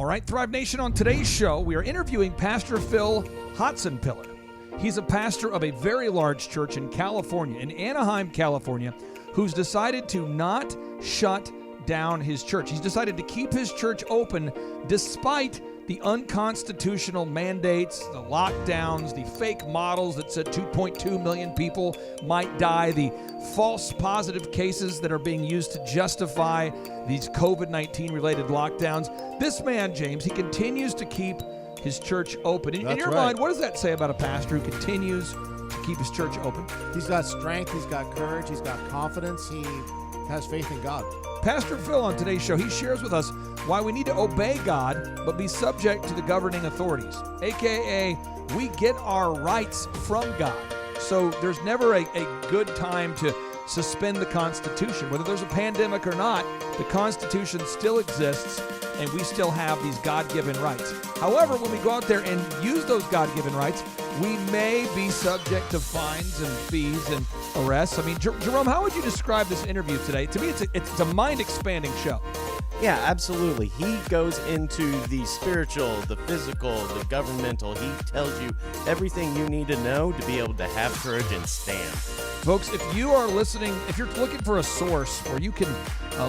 right, Thrive Nation, on today's show, we are interviewing Pastor Phil Hotesenpiller. He's a pastor of a very large church in California, in Anaheim, California, who's decided to not shut down his church. He's decided to keep his church open despite the unconstitutional mandates, the lockdowns, the fake models that said 2.2 million people might die, the false positive cases that are being used to justify these COVID-19 related lockdowns. This man, James, he continues to keep his church open. In your mind, what does that say about a pastor who continues to keep his church open? He's got strength, he's got courage, he's got confidence, he has faith in God. Pastor Phil, on today's show, he shares with us why we need to obey God but be subject to the governing authorities, a.k.a. we get our rights from God. So there's never a good time to suspend the Constitution. Whether there's a pandemic or not, the Constitution still exists, and we still have these God-given rights. However, when we go out there and use those God-given rights, we may be subject to fines and fees and arrests. I mean, Jerome, how would you describe this interview today? To me, it's a mind-expanding show. Yeah, absolutely. He goes into the spiritual, the physical, the governmental. He tells you everything you need to know to be able to have courage and stand. Folks, if you are listening, if you're looking for a source where you can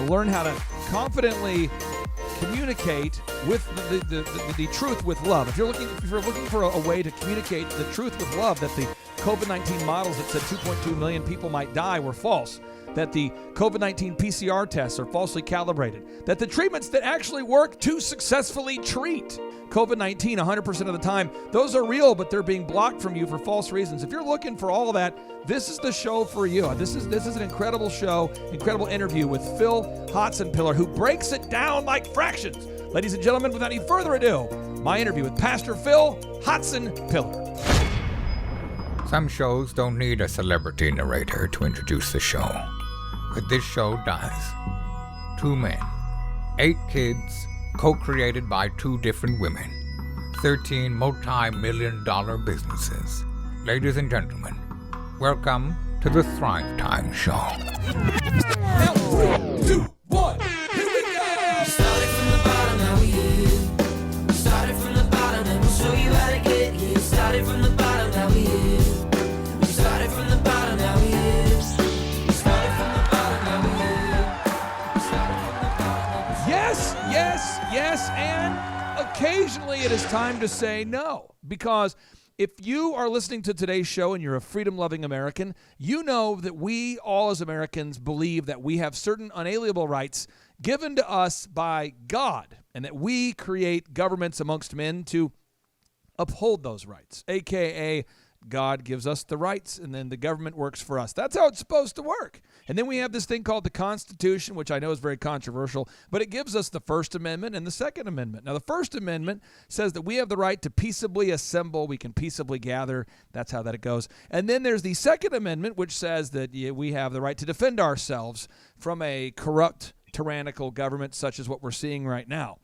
learn how to confidently communicate with the truth with love. If you're looking for a way to communicate the truth with love, that the COVID-19 models that said 2.2 million people might die were false, that the COVID-19 PCR tests are falsely calibrated, that the treatments that actually work to successfully treat COVID-19 100% of the time, those are real, but they're being blocked from you for false reasons. If you're looking for all of that, this is the show for you. This is an incredible show, incredible interview with Phil Hotesenpiller, who breaks it down like fractions. Ladies and gentlemen, without any further ado, my interview with Pastor Phil Hotesenpiller. Some shows don't need a celebrity narrator to introduce the show, but this show does. 2 men, 8 kids, co-created by 2 different women, 13 multi-million-dollar businesses. Ladies and gentlemen, welcome to the Thrive Time Show. Now, 3, 2, 1, here we go! Started from the bottom, now we here. We started from the bottom, and we'll show you how to get here. Started from the bottom, now we here. We started from the bottom, now we here. We started from the bottom, now we here. We started from the bottom, now we here. Yes, and occasionally it is time to say no, because if you are listening to today's show and you're a freedom-loving American, you know that we all as Americans believe that we have certain unalienable rights given to us by God, and that we create governments amongst men to uphold those rights, a.k.a. God gives us the rights, and then the government works for us. That's how it's supposed to work. And then we have this thing called the Constitution, which I know is very controversial, but it gives us the First Amendment and the Second Amendment. Now, the First Amendment says that we have the right to peaceably assemble. We can peaceably gather. That's how that goes. And then there's the Second Amendment, which says that we have the right to defend ourselves from a corrupt, tyrannical government such as what we're seeing right now.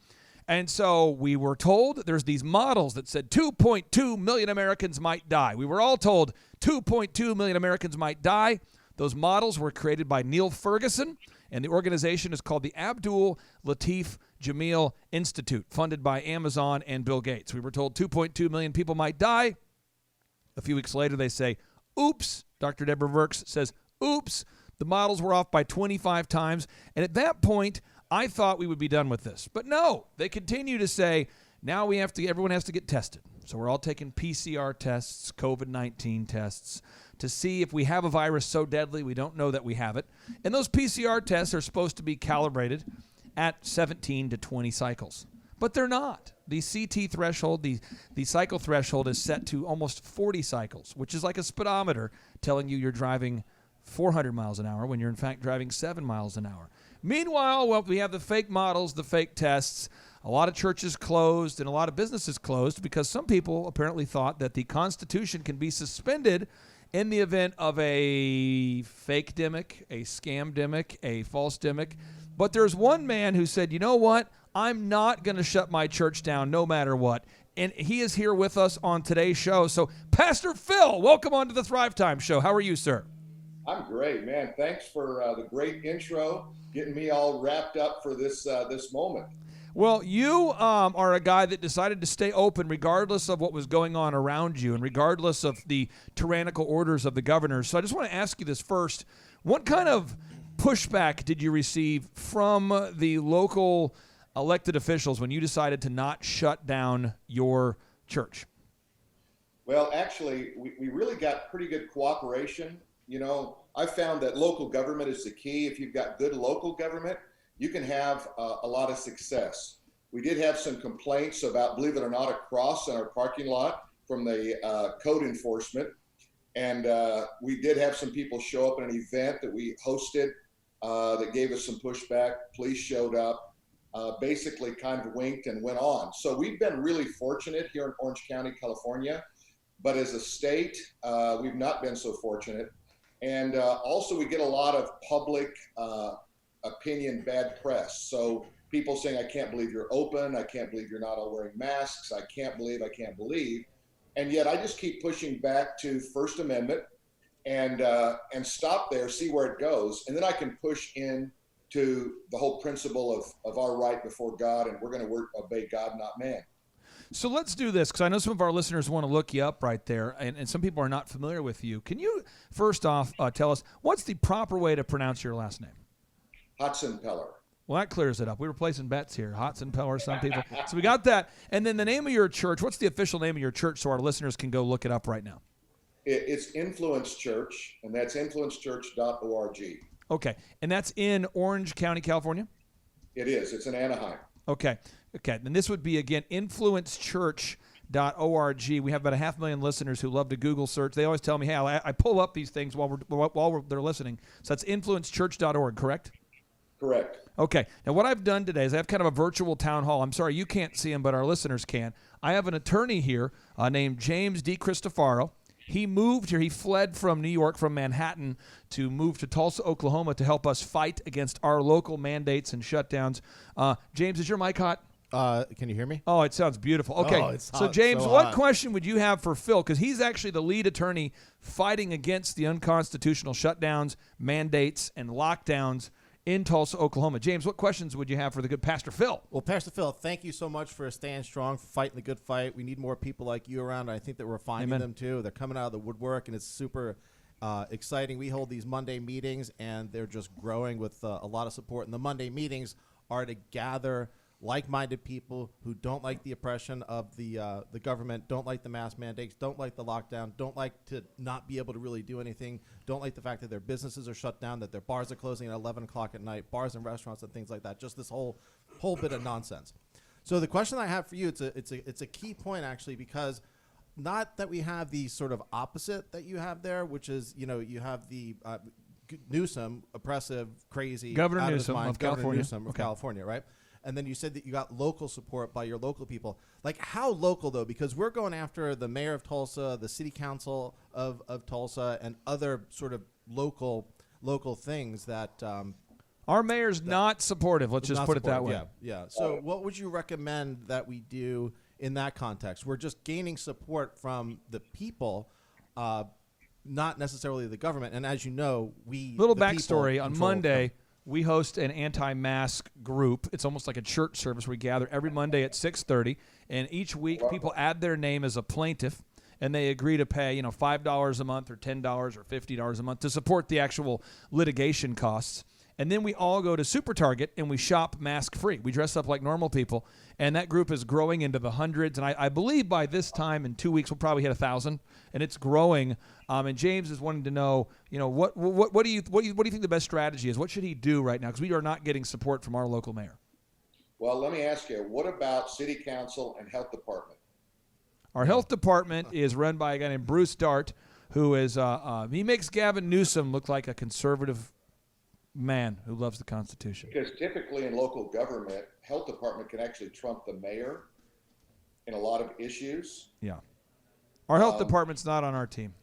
And so we were told there's these models that said 2.2 million Americans might die. We were all told 2.2 million Americans might die. Those models were created by Neil Ferguson, and the organization is called the Abdul Latif Jameel Institute, funded by Amazon and Bill Gates. We were told 2.2 million people might die. A few weeks later, they say, oops. Dr. Deborah Birx says, oops. The models were off by 25 times. And at that point, I thought we would be done with this. But no, they continue to say, now everyone has to get tested. So we're all taking PCR tests, COVID-19 tests, to see if we have a virus so deadly we don't know that we have it. And those PCR tests are supposed to be calibrated at 17 to 20 cycles. But they're not. The CT threshold, the cycle threshold is set to almost 40 cycles, which is like a speedometer telling you you're driving 400 miles an hour when you're in fact driving 7 miles an hour. Meanwhile, we have the fake models, the fake tests. A lot of churches closed and a lot of businesses closed because some people apparently thought that the Constitution can be suspended in the event of a fake-demic, a scam-demic, a false-demic. But there's one man who said, you know what? I'm not going to shut my church down no matter what. And he is here with us on today's show. So, Pastor Phil, welcome on to the Thrive Time Show. How are you, sir? I'm great, man. Thanks for the great intro, getting me all wrapped up for this moment. Well, you are a guy that decided to stay open regardless of what was going on around you and regardless of the tyrannical orders of the governors. So I just want to ask you this first. What kind of pushback did you receive from the local elected officials when you decided to not shut down your church? Well, actually, we really got pretty good cooperation. I found that local government is the key. If you've got good local government, you can have a lot of success. We did have some complaints about, believe it or not, a cross in our parking lot from the code enforcement. And we did have some people show up at an event that we hosted that gave us some pushback. Police showed up, basically kind of winked and went on. So we've been really fortunate here in Orange County, California. But as a state, we've not been so fortunate. And also we get a lot of public opinion bad press. So people saying, I can't believe you're open. I can't believe you're not all wearing masks. I can't believe. And yet I just keep pushing back to First Amendment and stop there, see where it goes. And then I can push in to the whole principle of our right before God, and we're going to obey God, not man. So let's do this, because I know some of our listeners want to look you up right there, and some people are not familiar with you. Can you, first off, tell us, what's the proper way to pronounce your last name? Hotsenpiller. Well, that clears it up. We were placing bets here. Hotsenpiller, some people. So we got that. And then the name of your church, what's the official name of your church so our listeners can go look it up right now? It's Influence Church, and that's influencechurch.org. Okay. And that's in Orange County, California? It is. It's in Anaheim. Okay. Then this would be, again, influencechurch.org. We have about 500,000 listeners who love to Google search. They always tell me, hey, I pull up these things while they're listening. So that's influencechurch.org, correct? Correct. Okay. Now, what I've done today is I have kind of a virtual town hall. I'm sorry you can't see him, but our listeners can. I have an attorney here named James D. Cristofaro. He moved here. He fled from New York, from Manhattan, to move to Tulsa, Oklahoma, to help us fight against our local mandates and shutdowns. James, is your mic hot? Can you hear me? Oh, it sounds beautiful. Okay, Oh, it's so hot, James, so what hot. question would you have for Phil? Because he's actually the lead attorney fighting against the unconstitutional shutdowns, mandates, and lockdowns in Tulsa, Oklahoma. James, what questions would you have for the good Pastor Phil? Well, Pastor Phil, thank you so much for staying strong, for fighting the good fight. We need more people like you around. I think that we're finding Amen. them too. They're coming out of the woodwork, and it's super exciting. We hold these Monday meetings, and they're just growing with a lot of support. And the Monday meetings are to gather like-minded people who don't like the oppression of the government, don't like the mask mandates, don't like the lockdown, don't like to not be able to really do anything, don't like the fact that their businesses are shut down, that their bars are closing at 11 o'clock at night, bars and restaurants and things like that. Just this whole bit of nonsense. So the question I have for you, it's a key point actually, because not that we have the sort of opposite that you have there, which is, you have the Newsom, oppressive, crazy, Governor out of his Newsom mind, of Governor California. Newsom of Okay. California, right? And then you said that you got local support by your local people. Like, how local, though? Because we're going after the mayor of Tulsa, the city council of Tulsa, and other sort of local things that Our mayor's not supportive. Let's just not put it that way. supportive. Yeah. So what would you recommend that we do in that context? We're just gaining support from the people, not necessarily the government. And as you know, Little the people, backstory. On control Monday, we host an anti-mask group. It's almost like a church service. We gather every Monday at 6:30, and each week people add their name as a plaintiff, and they agree to pay, $5 a month or $10 or $50 a month to support the actual litigation costs. And then we all go to Super Target and we shop mask-free. We dress up like normal people, and that group is growing into the hundreds. And I believe by this time in 2 weeks we'll probably hit 1,000, and it's growing. And James is wanting to know, what do you think the best strategy is? What should he do right now? Because we are not getting support from our local mayor. Well, let me ask you, what about city council and health department? Our health department is run by a guy named Bruce Dart, who is he makes Gavin Newsom look like a conservative man who loves the Constitution. Because typically in local government, health department can actually trump the mayor in a lot of issues. Yeah. Our health department's not on our team.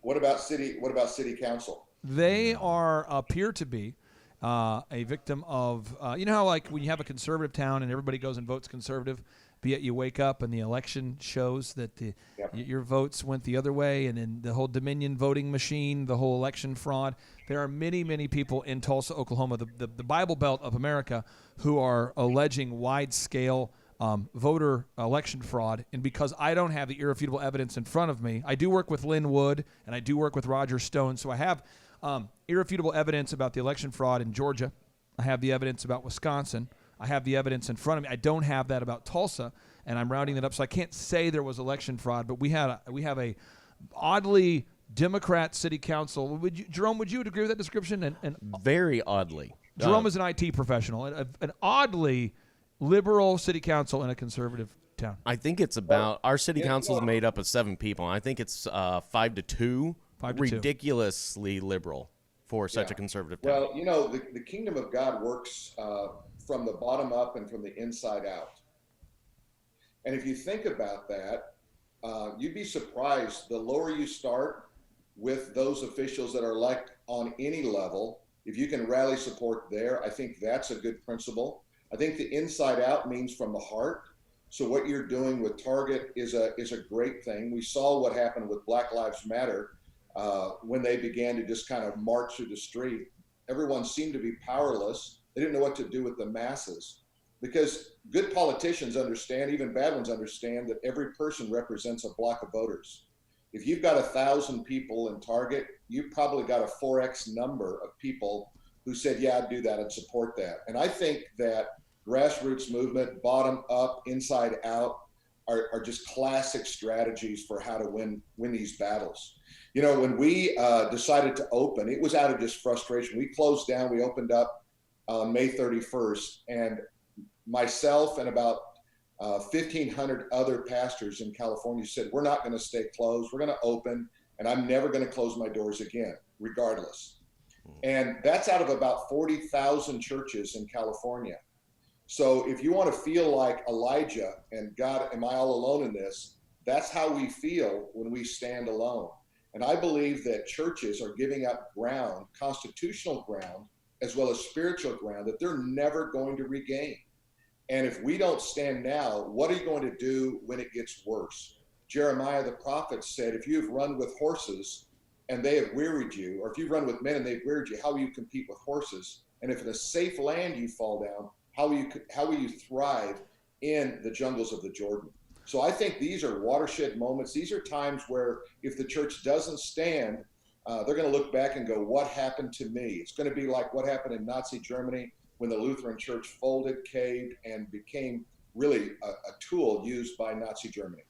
What about city council? They appear to be a victim of, you know how like when you have a conservative town and everybody goes and votes conservative, but yet you wake up and the election shows that your votes went the other way, and in the whole Dominion voting machine, the whole election fraud. There are many, many people in Tulsa, Oklahoma, the Bible Belt of America, who are alleging wide-scale voter election fraud. And because I don't have the irrefutable evidence in front of me, I do work with Lynn Wood, and I do work with Roger Stone, so I have irrefutable evidence about the election fraud in Georgia. I have the evidence about Wisconsin. I have the evidence in front of me. I don't have that about Tulsa, and I'm rounding that up, so I can't say there was election fraud. But we have a oddly Democrat city council. Jerome, would you agree with that description? And Very oddly. Jerome is an IT professional. An oddly liberal city council in a conservative town. I think it's about our city council is made up of 7 people. And I think it's 5 to 2. 5 to 2. Ridiculously liberal for such a conservative town. Well, you know, the kingdom of God works from the bottom up and from the inside out. And if you think about that, you'd be surprised. The lower you start with those officials that are elected on any level, if you can rally support there, I think that's a good principle. I think the inside out means from the heart. So what you're doing with Target is a great thing. We saw what happened with Black Lives Matter when they began to just kind of march through the street. Everyone seemed to be powerless. They didn't know what to do with the masses, because good politicians understand, even bad ones understand, that every person represents a block of voters. If you've got 1,000 people in Target, you've probably got a 4X number of people who said, yeah, I'd do that and support that. And I think that grassroots movement, bottom up, inside out, are just classic strategies for how to win these battles. You know, when we decided to open, it was out of just frustration. We closed down, we opened up on May 31st, and myself and about 1,500 other pastors in California said, we're not going to stay closed, we're going to open, and I'm never going to close my doors again, regardless. And that's out of about 40,000 churches in California. So if you want to feel like Elijah and God, am I all alone in this? That's how we feel when we stand alone. And I believe that churches are giving up ground, constitutional ground, as well as spiritual ground, that they're never going to regain. And if we don't stand now, what are you going to do when it gets worse? Jeremiah the prophet said, if you've run with horses and they have wearied you, or if you run with men and they've wearied you, how will you compete with horses? And if in a safe land you fall down, how will you thrive in the jungles of the Jordan? So I think these are watershed moments. These are times where if the church doesn't stand, they're going to look back and go, what happened to me? It's going to be like what happened in Nazi Germany when the Lutheran Church folded, caved, and became really a tool used by Nazi Germany.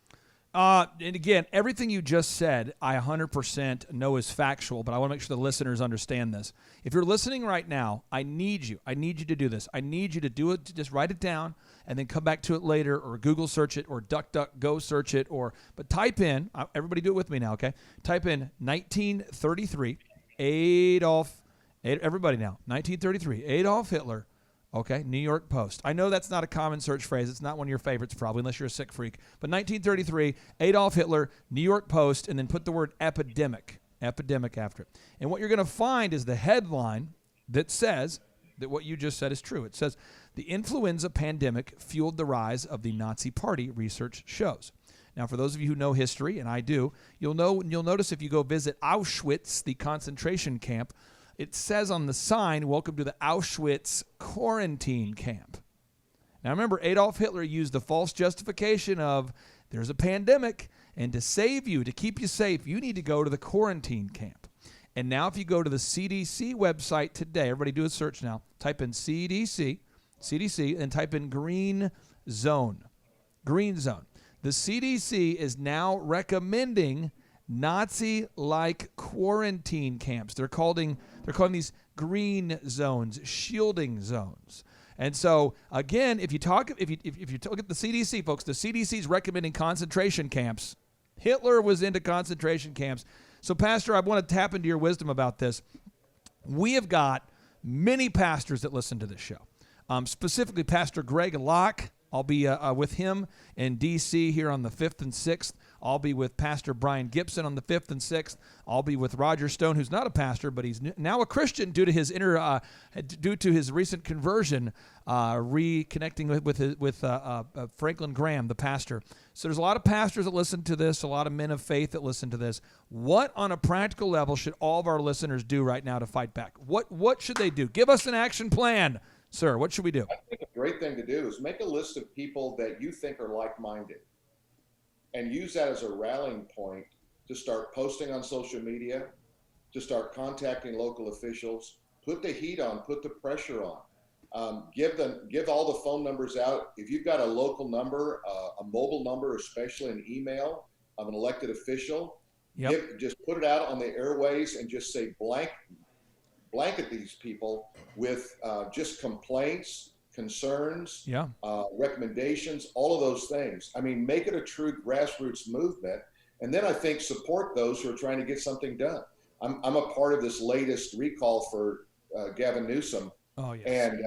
And again, everything you just said, I 100% know is factual, but I want to make sure the listeners understand this. If you're listening right now, I need you to do this. I need you to do it, just write it down, and then come back to it later, or Google search it, or DuckDuckGo search it, but type in, everybody do it with me now, okay? Type in 1933, everybody now, 1933, Adolf Hitler. Okay, New York Post. I know that's not a common search phrase. It's not one of your favorites probably, unless you're a sick freak. But 1933, Adolf Hitler, New York Post, and then put the word epidemic after it. And what you're going to find is the headline that says that what you just said is true. It says, the influenza pandemic fueled the rise of the Nazi Party, research shows. Now, for those of you who know history, and I do, you'll notice if you go visit Auschwitz, the concentration camp, it says on the sign, welcome to the Auschwitz quarantine camp. Now remember, Adolf Hitler used the false justification of there's a pandemic, and to save you, to keep you safe, you need to go to the quarantine camp. And now if you go to the CDC website today, everybody do a search now, type in CDC, and type in green zone. Green zone. The CDC is now recommending Nazi-like quarantine camps. They're calling these green zones, shielding zones. And so again, if you look at the CDC, folks, the CDC is recommending concentration camps. Hitler was into concentration camps. So, Pastor, I want to tap into your wisdom about this. We have got many pastors that listen to this show. Specifically, Pastor Greg Locke I'll be with him in D.C. here on the 5th and 6th. I'll be with Pastor Brian Gibson on the 5th and 6th. I'll be with Roger Stone, who's not a pastor, but he's now a Christian due to his recent conversion, reconnecting with Franklin Graham, the pastor. So there's a lot of pastors that listen to this, a lot of men of faith that listen to this. What, on a practical level, should all of our listeners do right now to fight back? What should they do? Give us an action plan, sir. What should we do? I think a great thing to do is make a list of people that you think are like-minded and use that as a rallying point to start posting on social media, to start contacting local officials, put the heat on, put the pressure on. Give all the phone numbers out. If you've got a local number, a mobile number, especially an email of an elected official, just put it out on the airways and just say blanket these people with just complaints, concerns, recommendations, all of those things. I mean, make it a true grassroots movement. And then I think support those who are trying to get something done. I'm a part of this latest recall for Gavin Newsom. Oh, yes. And,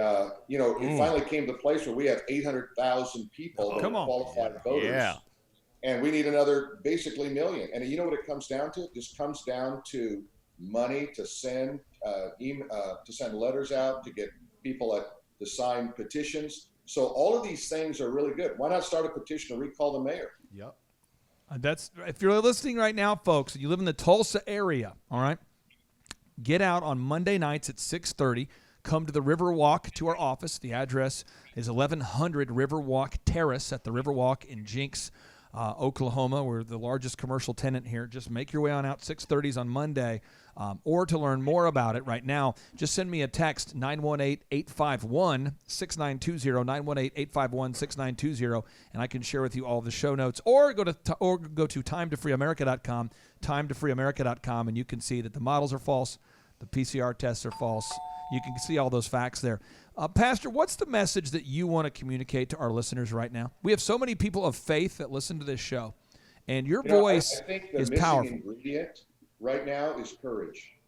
it finally came to the place where we have 800,000 people that are qualified voters. Yeah. And we need another basically million. And you know what it comes down to? It just comes down to money to send letters out, to get people to sign petitions. So all of these things are really good. Why not start a petition to recall the mayor? Yep. That's if you're listening right now, folks, and you live in the Tulsa area, all right, get out on Monday nights at 6:30. Come to the Riverwalk to our office. The address is 1100 Riverwalk Terrace at the Riverwalk in Jinx, Oklahoma. We're the largest commercial tenant here. Just make your way on out. 6:30 on Monday. Or to learn more about it right now, just send me a text, 918-851-6920, 918-851-6920, and I can share with you all the show notes. Or go to timetofreeamerica.com, timetofreeamerica.com, and you can see that the models are false, the PCR tests are false. You can see all those facts there. Pastor, what's the message that you want to communicate to our listeners right now? We have so many people of faith that listen to this show, and your voice I think the is missing powerful. ingredient right now is courage.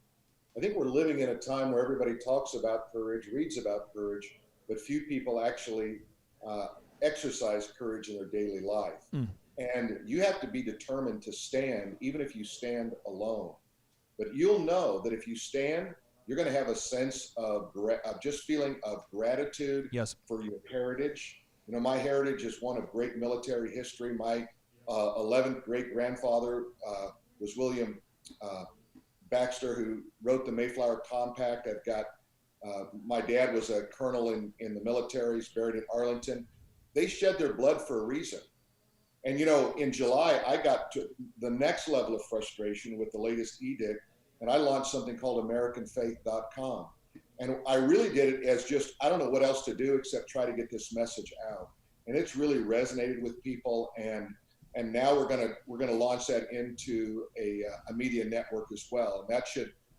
I think we're living in a time where everybody talks about courage, reads about courage, but few people actually exercise courage in their daily life. And you have to be determined to stand, even if you stand alone. But you'll know that if you stand, you're going to have a sense of just feeling of gratitude for your heritage. You know, my heritage is one of great military history. My 11th great-grandfather was William Baxter, who wrote the Mayflower Compact. I've got my dad was a colonel in the military. He's buried in Arlington. They shed their blood for a reason. And, you know, in July, I got to the next level of frustration with the latest edict, and I launched something called AmericanFaith.com. And I really did it as just, I don't know what else to do except try to get this message out. And it's really resonated with people. And now we're gonna launch that into a media network as well. And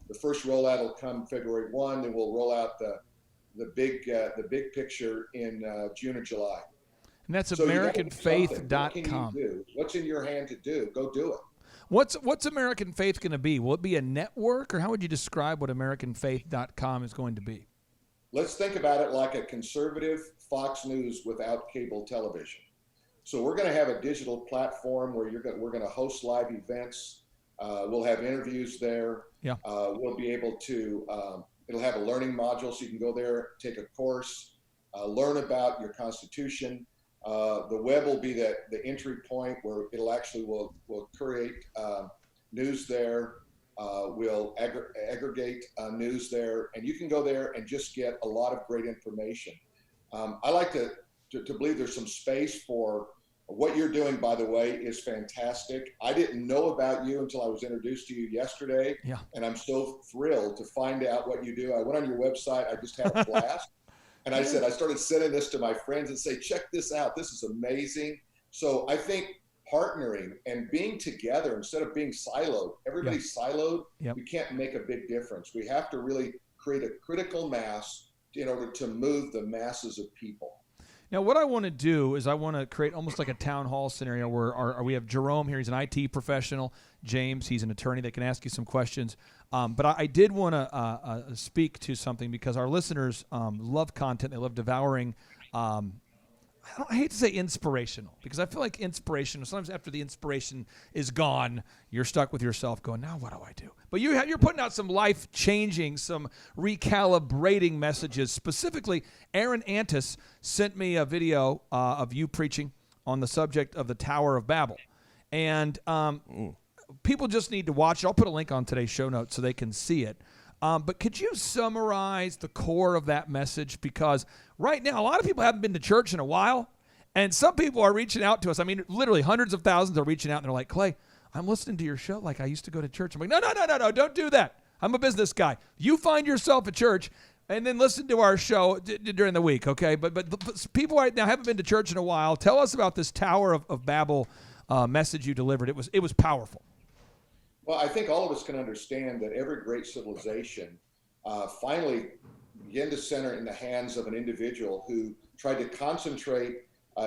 the first rollout will come February 1. Then we'll roll out the big picture in June or July. And that's so AmericanFaith.com. What's in your hand to do? Go do it. What's American Faith going to be? Will it be a network, or how would you describe what AmericanFaith.com is going to be? Let's think about it like a conservative Fox News without cable television. So we're going to have a digital platform where we're going to host live events. We'll have interviews there. Yeah. We'll be able to. It'll have a learning module, so you can go there, take a course, learn about your Constitution. The web will be the entry point where it'll actually will create news there. We'll aggregate news there, and you can go there and just get a lot of great information. I like to believe there's some space for what you're doing, by the way, is fantastic. I didn't know about you until I was introduced to you yesterday, and I'm so thrilled to find out what you do. I went on your website. I just had a blast. And I started sending this to my friends and say, check this out. This is amazing. So I think partnering and being together instead of being siloed, everybody's siloed, we can't make a big difference. We have to really create a critical mass in order to move the masses of people. Now, what I want to do is I want to create almost like a town hall scenario where we have Jerome here. He's an IT professional. James, he's an attorney that can ask you some questions. But I did want to speak to something because our listeners love content. They love devouring I hate to say inspirational, because I feel like inspiration, sometimes after the inspiration is gone, you're stuck with yourself going, now what do I do? But you're putting out some life-changing, some recalibrating messages. Specifically, Aaron Antis sent me a video of you preaching on the subject of the Tower of Babel. And people just need to watch it. I'll put a link on today's show notes so they can see it. But could you summarize the core of that message? Because right now, a lot of people haven't been to church in a while, and some people are reaching out to us. I mean, literally hundreds of thousands are reaching out, and they're like, Clay, I'm listening to your show like I used to go to church. I'm like, no, don't do that. I'm a business guy. You find yourself at church, and then listen to our show during the week, okay? But people right now haven't been to church in a while. Tell us about this Tower of Babel message you delivered. It was powerful. Well, I think all of us can understand that every great civilization finally began to center in the hands of an individual who tried to concentrate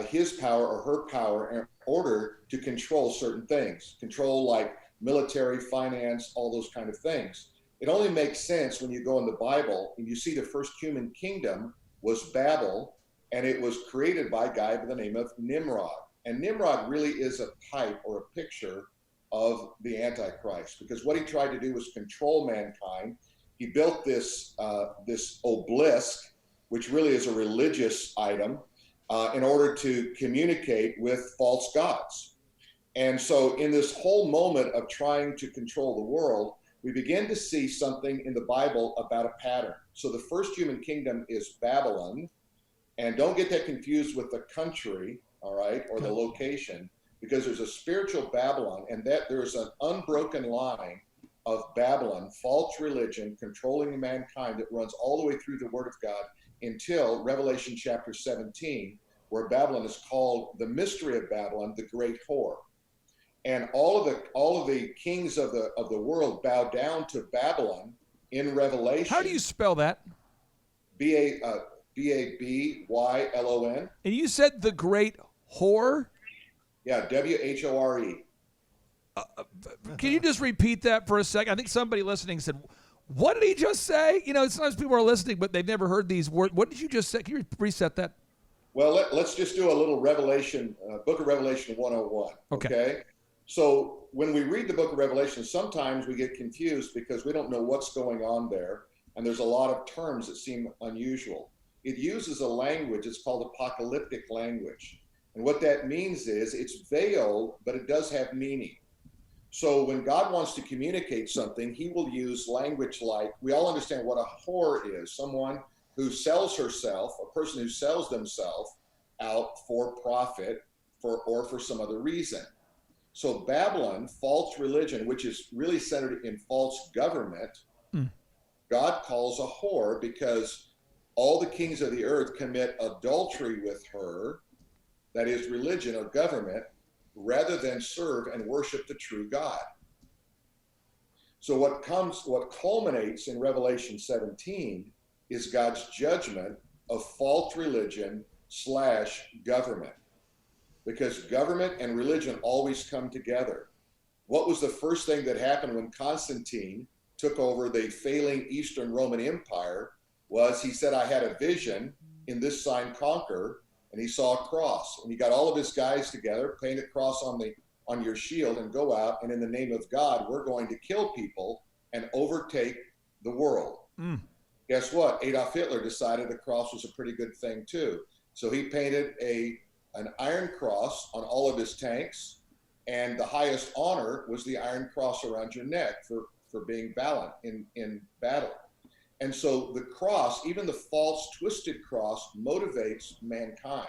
his power or her power in order to control certain things, control like military, finance, all those kind of things. It only makes sense when you go in the Bible and you see the first human kingdom was Babel, and it was created by a guy by the name of Nimrod. And Nimrod really is a type or a picture of the Antichrist, because what he tried to do was control mankind. He built this obelisk, which really is a religious item, in order to communicate with false gods. And so in this whole moment of trying to control the world, we begin to see something in the Bible about a pattern. So the first human kingdom is Babylon, and don't get that confused with the country, all right, or the location, because there's a spiritual Babylon, and that there's an unbroken line of Babylon, false religion, controlling mankind that runs all the way through the Word of God until Revelation chapter 17, where Babylon is called the mystery of Babylon, the great whore. And all of the kings of the world bow down to Babylon in Revelation. How do you spell that? Babylon. And you said the great whore? Yeah, WHORE. Can you just repeat that for a second? I think somebody listening said, what did he just say? You know, sometimes people are listening, but they've never heard these words. What did you just say? Can you reset that? Well, let's just do a little Revelation, Book of Revelation 101. Okay. So when we read the Book of Revelation, sometimes we get confused because we don't know what's going on there. And there's a lot of terms that seem unusual. It uses a language, it's called apocalyptic language. And what that means is it's veiled, but it does have meaning. So when God wants to communicate something, he will use language like, we all understand what a whore is, someone who sells herself, a person who sells themselves out for profit or for some other reason. So Babylon, false religion, which is really centered in false government, God calls a whore because all the kings of the earth commit adultery with her, that is religion or government, rather than serve and worship the true God. So what culminates in Revelation 17 is God's judgment of false religion / government, because government and religion always come together. What was the first thing that happened when Constantine took over the failing Eastern Roman Empire? Was he said, I had a vision, in this sign conquer, and he saw a cross, and he got all of his guys together, paint a cross on your shield, and go out, and in the name of God, we're going to kill people and overtake the world. Guess what? Adolf Hitler decided a cross was a pretty good thing too. So he painted an iron cross on all of his tanks, and the highest honor was the iron cross around your neck for being valiant in battle. And so the cross, even the false twisted cross, motivates mankind.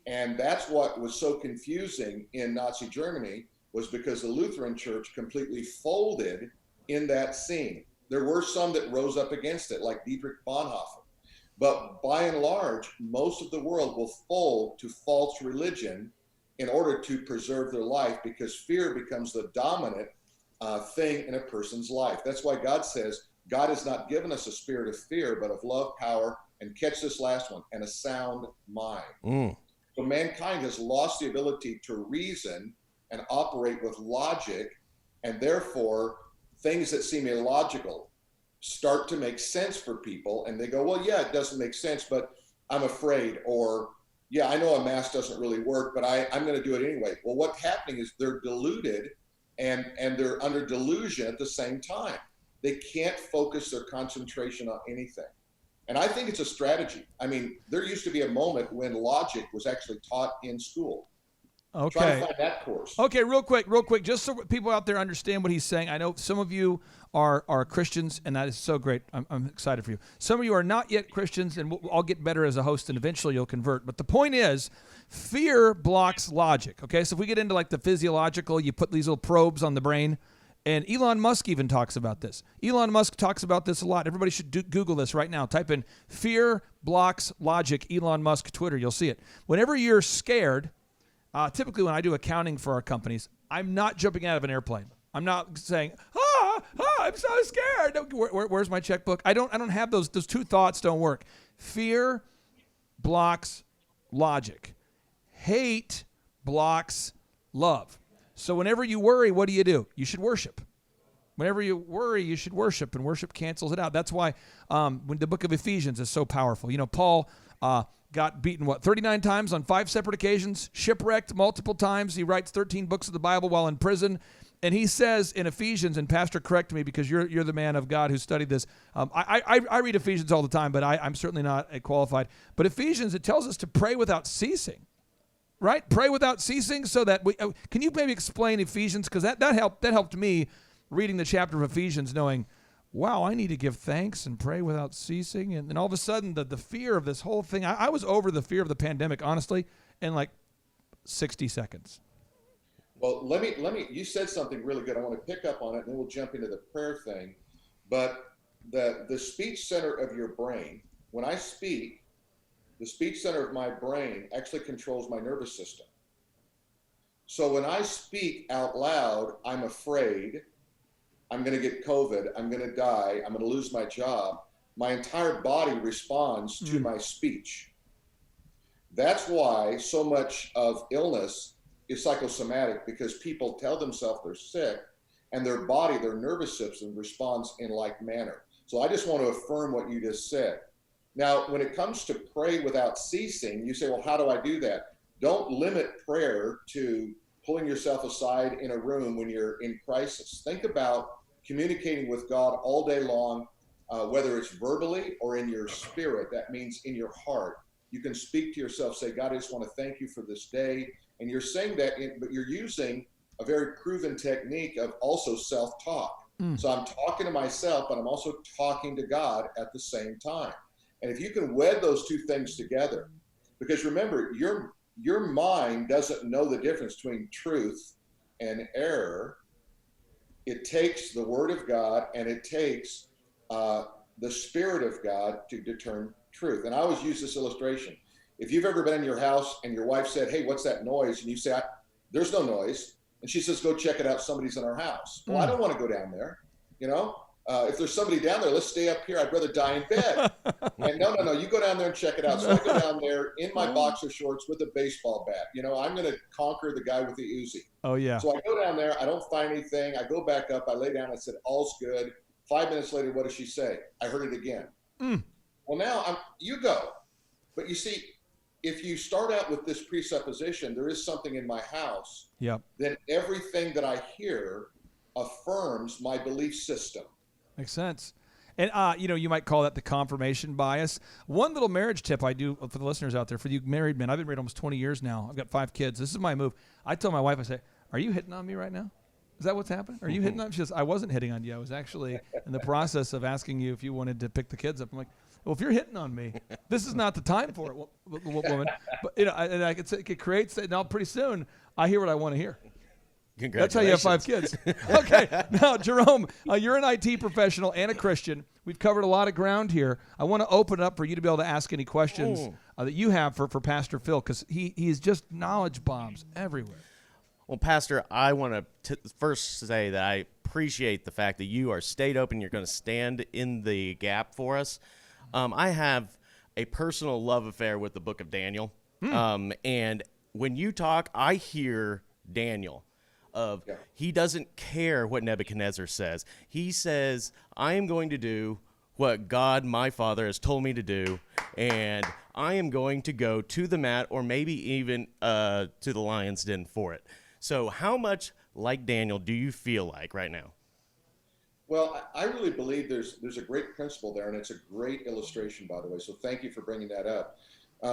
And that's what was so confusing in Nazi Germany, was because the Lutheran Church completely folded in that scene. There were some that rose up against it, like Dietrich Bonhoeffer. But by and large, most of the world will fold to false religion in order to preserve their life, because fear becomes the dominant thing in a person's life. That's why God says, God has not given us a spirit of fear, but of love, power, and catch this last one, and a sound mind. So mankind has lost the ability to reason and operate with logic, and therefore things that seem illogical start to make sense for people, and they go, well, yeah, it doesn't make sense, but I'm afraid, or yeah, I know a mask doesn't really work, but I'm going to do it anyway. Well, what's happening is they're deluded and they're under delusion at the same time. They can't focus their concentration on anything. And I think it's a strategy. I mean, there used to be a moment when logic was actually taught in school. Okay. Try to find that course. Okay, real quick, just so people out there understand what he's saying. I know some of you are Christians, and that is so great. I'm excited for you. Some of you are not yet Christians, and I'll get better as a host, and eventually you'll convert. But the point is, fear blocks logic. Okay, so if we get into like the physiological, you put these little probes on the brain. And Elon Musk even talks about this. Elon Musk talks about this a lot. Everybody should Google this right now. Type in fear blocks logic, Elon Musk Twitter. You'll see it. Whenever you're scared, typically when I do accounting for our companies, I'm not jumping out of an airplane. I'm not saying, I'm so scared. Where's my checkbook? I don't have those two thoughts don't work. Fear blocks logic. Hate blocks love. So whenever you worry, what do? You should worship. Whenever you worry, you should worship, and worship cancels it out. That's why when the book of Ephesians is so powerful. You know, Paul got beaten, 39 times on 5 separate occasions, shipwrecked multiple times. He writes 13 books of the Bible while in prison. And he says in Ephesians, and Pastor, correct me because you're the man of God who studied this. I read Ephesians all the time, but I'm certainly not qualified. But Ephesians, it tells us to pray without ceasing. Right? Pray without ceasing so that we can you maybe explain Ephesians? Because that helped me reading the chapter of Ephesians, knowing, wow, I need to give thanks and pray without ceasing. And all of a sudden, the fear of this whole thing, I was over the fear of the pandemic, honestly, in like 60 seconds. Well, let me, you said something really good. I want to pick up on it, and then we'll jump into the prayer thing. But the speech center of your brain, when I speak, the speech center of my brain actually controls my nervous system. So when I speak out loud, I'm afraid I'm going to get COVID, I'm going to die, I'm going to lose my job. My entire body responds to my speech. That's why so much of illness is psychosomatic, because people tell themselves they're sick and their body, their nervous system responds in like manner. So I just want to affirm what you just said. Now, when it comes to pray without ceasing, you say, well, how do I do that? Don't limit prayer to pulling yourself aside in a room when you're in crisis. Think about communicating with God all day long, whether it's verbally or in your spirit. That means in your heart. You can speak to yourself, say, God, I just want to thank you for this day. And you're saying that, but you're using a very proven technique of also self-talk. So I'm talking to myself, but I'm also talking to God at the same time. And if you can wed those two things together, because remember, your mind doesn't know the difference between truth and error. It takes the Word of God and it takes the Spirit of God to determine truth. And I always use this illustration. If you've ever been in your house and your wife said, hey, what's that noise? And you say, there's no noise. And she says, go check it out. Somebody's in our house. Well, I don't want to go down there. You know, if there's somebody down there, let's stay up here. I'd rather die in bed. And no, you go down there and check it out. So I go down there in my boxer shorts with a baseball bat. You know, I'm going to conquer the guy with the Uzi. Oh, yeah. So I go down there. I don't find anything. I go back up. I lay down. I said, all's good. 5 minutes later, what does she say? I heard it again. Well, now you go. But you see, if you start out with this presupposition, there is something in my house, then everything that I hear affirms my belief system. Makes sense. And, you might call that the confirmation bias. One little marriage tip I do for the listeners out there, for you married men, I've been married almost 20 years now. I've got 5 kids. This is my move. I tell my wife, I say, are you hitting on me right now? Is that what's happening? Are you hitting on me? She says, I wasn't hitting on you. I was actually in the process of asking you if you wanted to pick the kids up. I'm like, well, if you're hitting on me, this is not the time for it, woman. But, and I could say, it creates, now pretty soon, I hear what I want to hear. That's how you have 5 kids. Okay. Now, Jerome, you're an IT professional and a Christian. We've covered a lot of ground here. I want to open it up for you to be able to ask any questions that you have for Pastor Phil, because he's just knowledge bombs everywhere. Well, Pastor, I want to first say that I appreciate the fact that you are stayed open. You're going to stand in the gap for us. I have a personal love affair with the book of Daniel. And when you talk, I hear Daniel. He doesn't care what Nebuchadnezzar says. He says, I am going to do what God, my Father, has told me to do, and I am going to go to the mat or maybe even to the lion's den for it. So how much like Daniel do you feel like right now? Well, I really believe there's a great principle there, and it's a great illustration, by the way. So thank you for bringing that up.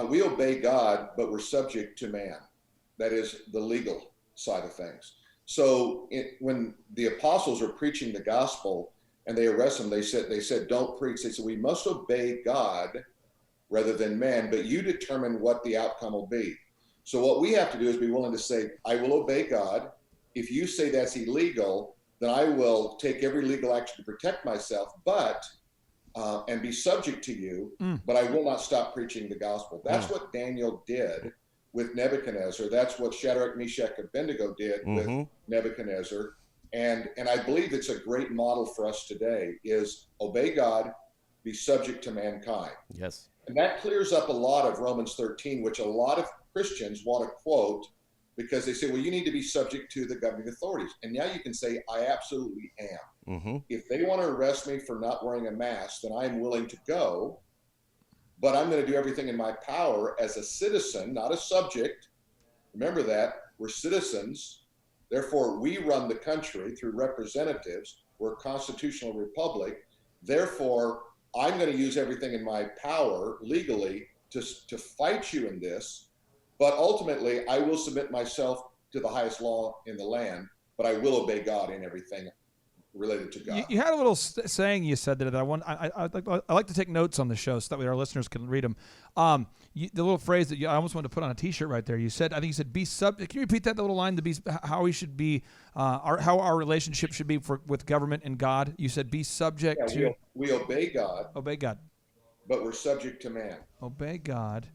We obey God, but we're subject to man. That is the legal side of things. So when the apostles were preaching the gospel and they arrest them, they said, don't preach. They said, we must obey God rather than man, but you determine what the outcome will be. So what we have to do is be willing to say, I will obey God. If you say that's illegal, then I will take every legal action to protect myself, but and be subject to you, but I will not stop preaching the gospel. That's what Daniel did with Nebuchadnezzar. That's what Shadrach, Meshach, Abednego did with Nebuchadnezzar. And I believe it's a great model for us today is obey God, be subject to mankind. Yes. And that clears up a lot of Romans 13, which a lot of Christians want to quote because they say, well, you need to be subject to the governing authorities. And now you can say, I absolutely am. If they want to arrest me for not wearing a mask, then I'm willing to go. But I'm going to do everything in my power as a citizen, not a subject. Remember that. We're citizens. Therefore, we run the country through representatives. We're a constitutional republic. Therefore, I'm going to use everything in my power legally to fight you in this. But ultimately, I will submit myself to the highest law in the land, but I will obey God in everything related to God. You had a little saying you said that I like to take notes on the show so that way our listeners can read them. The little phrase that I almost wanted to put on a T-shirt right there. You said, I think you said, be subject. Can you repeat that little line? How we should be, how our relationship should be with government and God. You said, be subject to. We obey God. Obey God. But we're subject to man. Obey God,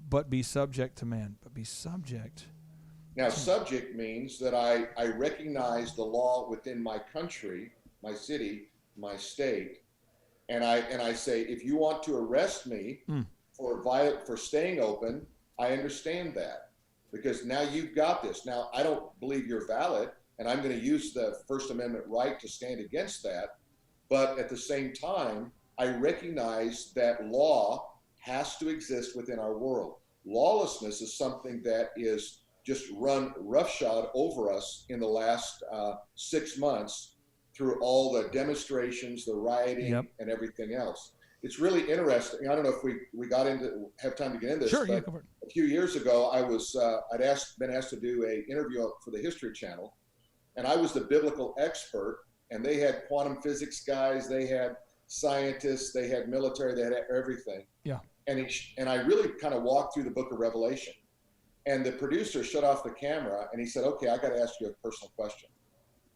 but be subject to man. But be subject. Now, subject means that I recognize the law within my country, my city, my state, and I say, if you want to arrest me for staying open, I understand that because now you've got this. Now, I don't believe you're valid, and I'm going to use the First Amendment right to stand against that. But at the same time, I recognize that law has to exist within our world. Lawlessness is something that is just run roughshod over us in the last 6 months through all the demonstrations, the rioting, and everything else. It's really interesting. I don't know if we have time to get into this. Sure, but a few years ago, I'd been asked to do an interview for the History Channel, and I was the biblical expert, and they had quantum physics guys, they had scientists, they had military, they had everything. Yeah. And I really kind of walked through the book of Revelation. And the producer shut off the camera and he said, okay, I got to ask you a personal question.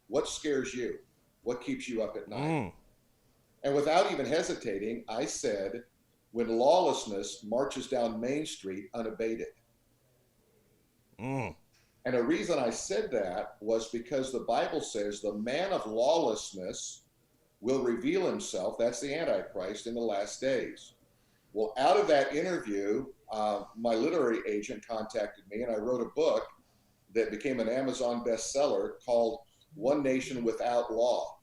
What scares you? What keeps you up at night? And without even hesitating, I said, when lawlessness marches down Main Street unabated. And the reason I said that was because the Bible says the man of lawlessness will reveal himself, that's the Antichrist, in the last days. Well, out of that interview, my literary agent contacted me, and I wrote a book that became an Amazon bestseller called One Nation Without Law.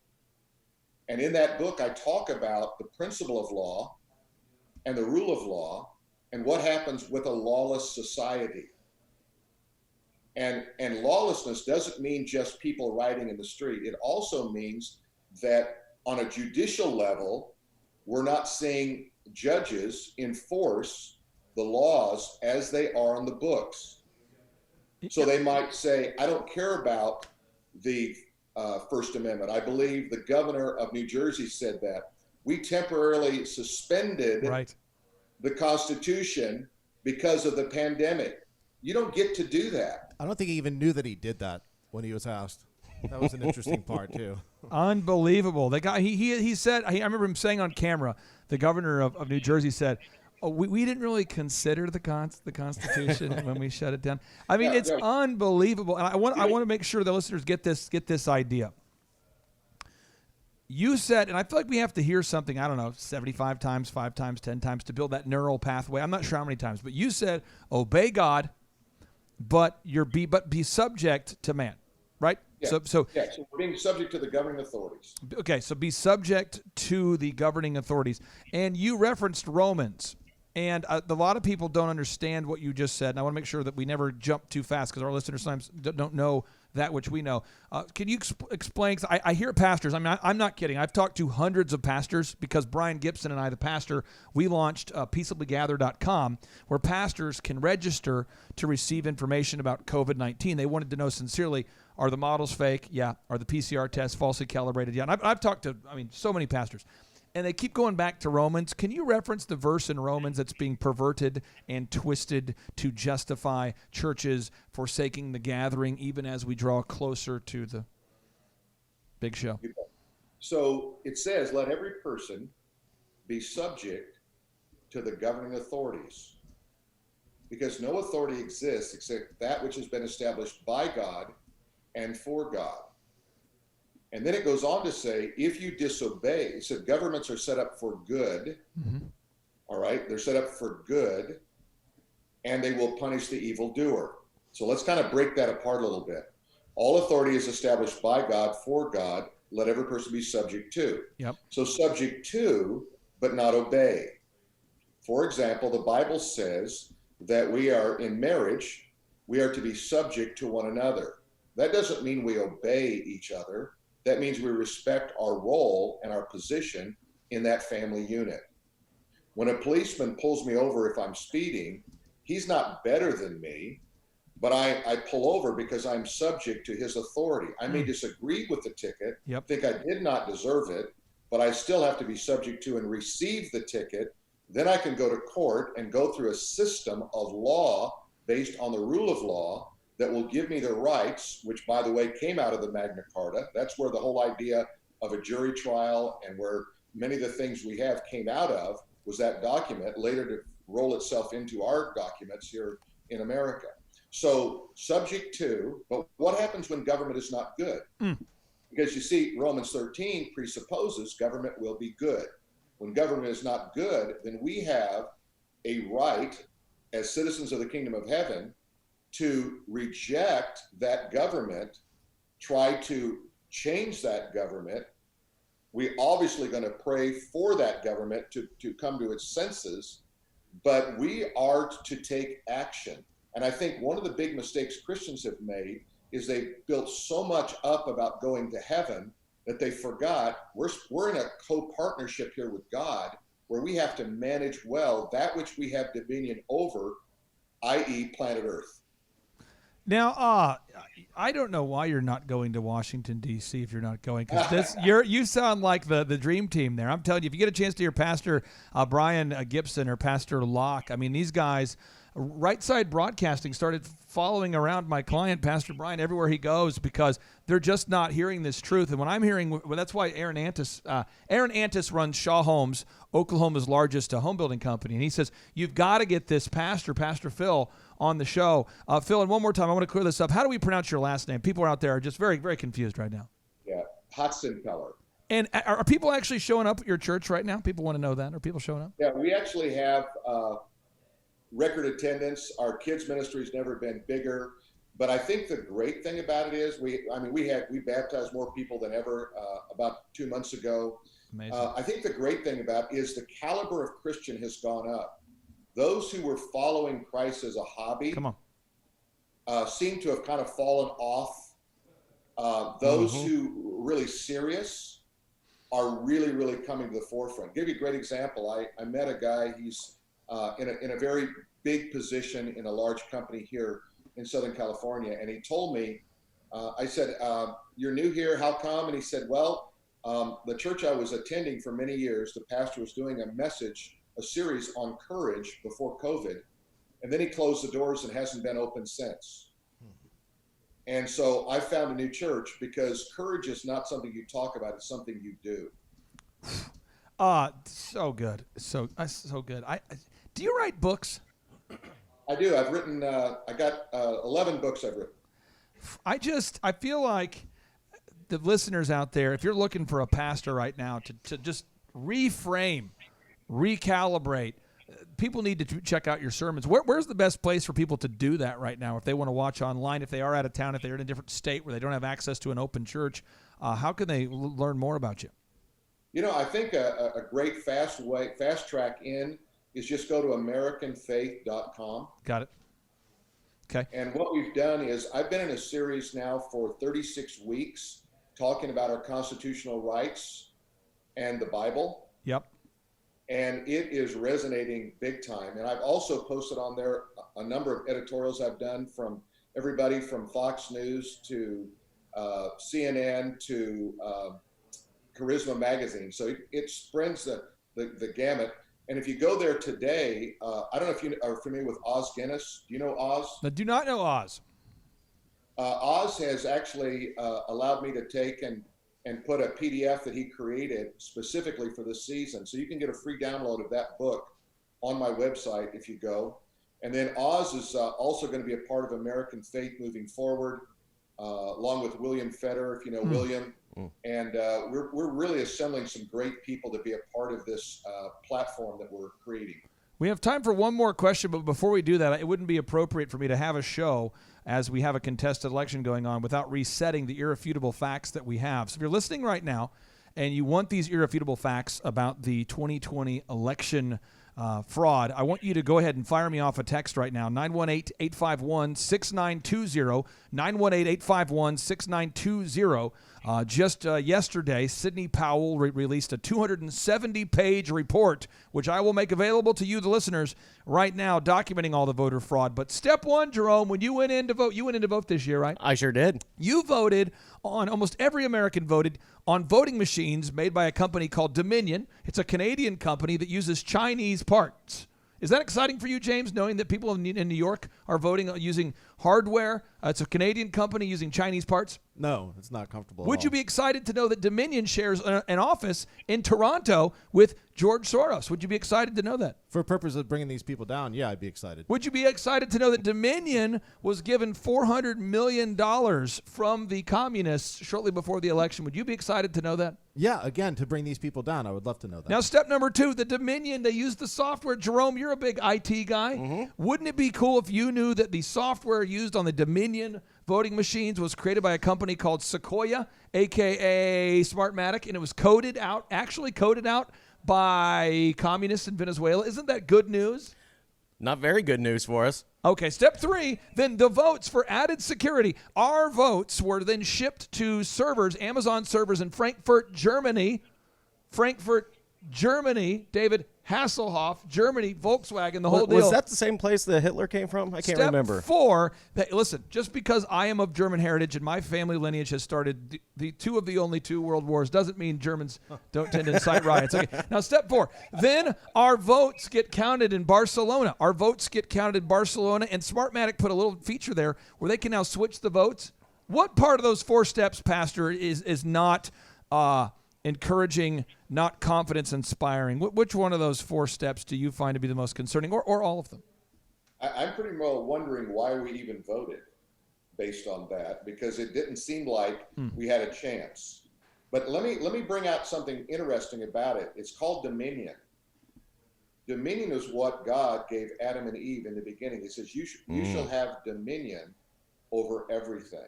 And in that book, I talk about the principle of law and the rule of law and what happens with a lawless society. And lawlessness doesn't mean just people rioting in the street. It also means that on a judicial level, we're not seeing judges enforce the laws as they are on the books. So they might say, I don't care about the First Amendment. I believe the governor of New Jersey said that. We temporarily suspended the Constitution because of the pandemic. You don't get to do that. I don't think he even knew that he did that when he was asked. That was an interesting part, too. Unbelievable. The guy, he said, I remember him saying on camera, the governor of New Jersey said, oh, we didn't really consider the Constitution when we shut it down. I mean, it's unbelievable. And I want to make sure the listeners get this idea. You said, and I feel like we have to hear something, I don't know, 75 times, 5 times, 10 times to build that neural pathway. I'm not sure how many times, but you said, obey God, but be subject to man, right? Yeah. So we're being subject to the governing authorities. Okay, so be subject to the governing authorities. And you referenced Romans. And a lot of people don't understand what you just said, and I want to make sure that we never jump too fast because our listeners sometimes don't know that which we know. Can you explain? 'Cause I hear pastors. I mean, I'm not kidding. I've talked to hundreds of pastors because Brian Gibson and I, the pastor, we launched peaceablygather.com, where pastors can register to receive information about COVID-19. They wanted to know sincerely, are the models fake? Yeah. Are the PCR tests falsely calibrated? Yeah. And I've talked to, so many pastors. And they keep going back to Romans. Can you reference the verse in Romans that's being perverted and twisted to justify churches forsaking the gathering, even as we draw closer to the big show? So it says, let every person be subject to the governing authorities, because no authority exists except that which has been established by God and for God. And then it goes on to say, if you disobey, so governments are set up for good. Mm-hmm. All right. They're set up for good, and they will punish the evildoer. So let's kind of break that apart a little bit. All authority is established by God, for God. Let every person be subject to. Yep. So subject to, but not obey. For example, the Bible says that we are in marriage, we are to be subject to one another. That doesn't mean we obey each other. That means we respect our role and our position in that family unit. When a policeman pulls me over if I'm speeding, he's not better than me, but I pull over because I'm subject to his authority. I may disagree with the ticket, think I did not deserve it, but I still have to be subject to and receive the ticket. Then I can go to court and go through a system of law based on the rule of law that will give me the rights, which, by the way, came out of the Magna Carta. That's where the whole idea of a jury trial and where many of the things we have came out of was that document, later to roll itself into our documents here in America. So subject to, but what happens when government is not good? Because you see, Romans 13 presupposes government will be good. When government is not good, then we have a right as citizens of the kingdom of heaven to reject that government, try to change that government. We're obviously going to pray for that government to come to its senses, but we are to take action. And I think one of the big mistakes Christians have made is they built so much up about going to heaven that they forgot we're in a co-partnership here with God, where we have to manage well that which we have dominion over, i.e. planet Earth. Now, I don't know why you're not going to Washington, D.C. if you're not going, because you sound like the dream team there. I'm telling you, if you get a chance to hear Pastor Brian Gibson or Pastor Locke, these guys, Right Side Broadcasting started following around my client, Pastor Brian, everywhere he goes because they're just not hearing this truth. And when I'm hearing, that's why Aaron Antis runs Shaw Homes, Oklahoma's largest home building company. And he says, you've got to get this Pastor Phil, on the show. Phil, and one more time, I want to clear this up. How do we pronounce your last name? People out there are just very, very confused right now. Yeah, Hotsenpiller. And are people actually showing up at your church right now? People want to know that. Are people showing up? Yeah, we actually have record attendance. Our kids ministry's never been bigger. But I think the great thing about it is we baptized more people than ever about 2 months ago. Amazing. I think the great thing about it is the caliber of Christian has gone up. Those who were following Christ as a hobby seem to have kind of fallen off. Those who are really serious are really, really coming to the forefront. I'll give you a great example. I met a guy, he's in a very big position in a large company here in Southern California. And he told me, I said, you're new here, how come? And he said, well, the church I was attending for many years, the pastor was doing a series on courage before COVID. And then he closed the doors and hasn't been open since. And so I found a new church because courage is not something you talk about, it's something you do. So good. So good. Do you write books? I do. I've written, I got 11 books I've written. I feel like the listeners out there, if you're looking for a pastor right now to just reframe, recalibrate, people need to check out your sermons. Where's the best place for people to do that right now? If they want to watch online, if they are out of town, if they're in a different state where they don't have access to an open church, how can they learn more about you? I think a great fast track in is just go to AmericanFaith.com. Got it. Okay. And what we've done is I've been in a series now for 36 weeks talking about our constitutional rights and the Bible. Yep. And it is resonating big time. And I've also posted on there a number of editorials I've done from everybody from Fox News to CNN to Charisma Magazine. So it spreads the gamut. And if you go there today, I don't know if you are familiar with Oz Guinness. Do you know Oz? I do not know Oz. Oz has actually allowed me to take and put a PDF that he created specifically for this season. So you can get a free download of that book on my website if you go. And then Oz is also going to be a part of American Faith moving forward, along with William Fetter, if you know William. And we're really assembling some great people to be a part of this platform that we're creating. We have time for one more question, but before we do that, it wouldn't be appropriate for me to have a show as we have a contested election going on without resetting the irrefutable facts that we have. So if you're listening right now and you want these irrefutable facts about the 2020 election fraud, I want you to go ahead and fire me off a text right now, 918-851-6920, 918-851-6920. Just yesterday, Sidney Powell released a 270-page report, which I will make available to you, the listeners, right now, documenting all the voter fraud. But step one, Jerome, when you went in to vote this year, right? I sure did. You voted on, almost every American voted on voting machines made by a company called Dominion. It's a Canadian company that uses Chinese parts. Is that exciting for you, James, knowing that people in New York are voting using hardware? It's a Canadian company using Chinese parts? No, it's not comfortable. Would you be excited to know that Dominion shares an office in Toronto with George Soros? Would you be excited to know that? For purpose of bringing these people down, yeah, I'd be excited. Would you be excited to know that Dominion was given $400 million from the communists shortly before the election? Would you be excited to know that? Yeah, again, to bring these people down, I would love to know that. Now, step number two, the Dominion, they use the software. Jerome, you're a big IT guy. Wouldn't it be cool if you knew that the software used on the Dominion voting machines was created by a company called Sequoia, a.k.a. Smartmatic, and it was actually coded out by communists in Venezuela? Isn't that good news? Not very good news for us. Okay, step three, then the votes for added security. Our votes were then shipped to servers, Amazon servers in Frankfurt, Germany. David Hasselhoff, Germany, Volkswagen, the whole deal. Was that the same place that Hitler came from? I can't remember. Step four, listen, just because I am of German heritage and my family lineage has started the two of the only two world wars doesn't mean Germans don't tend to incite riots. Okay. Now, step four, then our votes get counted in Barcelona. And Smartmatic put a little feature there where they can now switch the votes. What part of those four steps, Pastor, is not encouraging, not confidence inspiring? Which one of those four steps do you find to be the most concerning, or all of them? I'm pretty well wondering why we even voted based on that, because it didn't seem like we had a chance. But let me bring out something interesting about it. It's called dominion. Dominion is what God gave Adam and Eve in the beginning. He says, you shall have dominion over everything.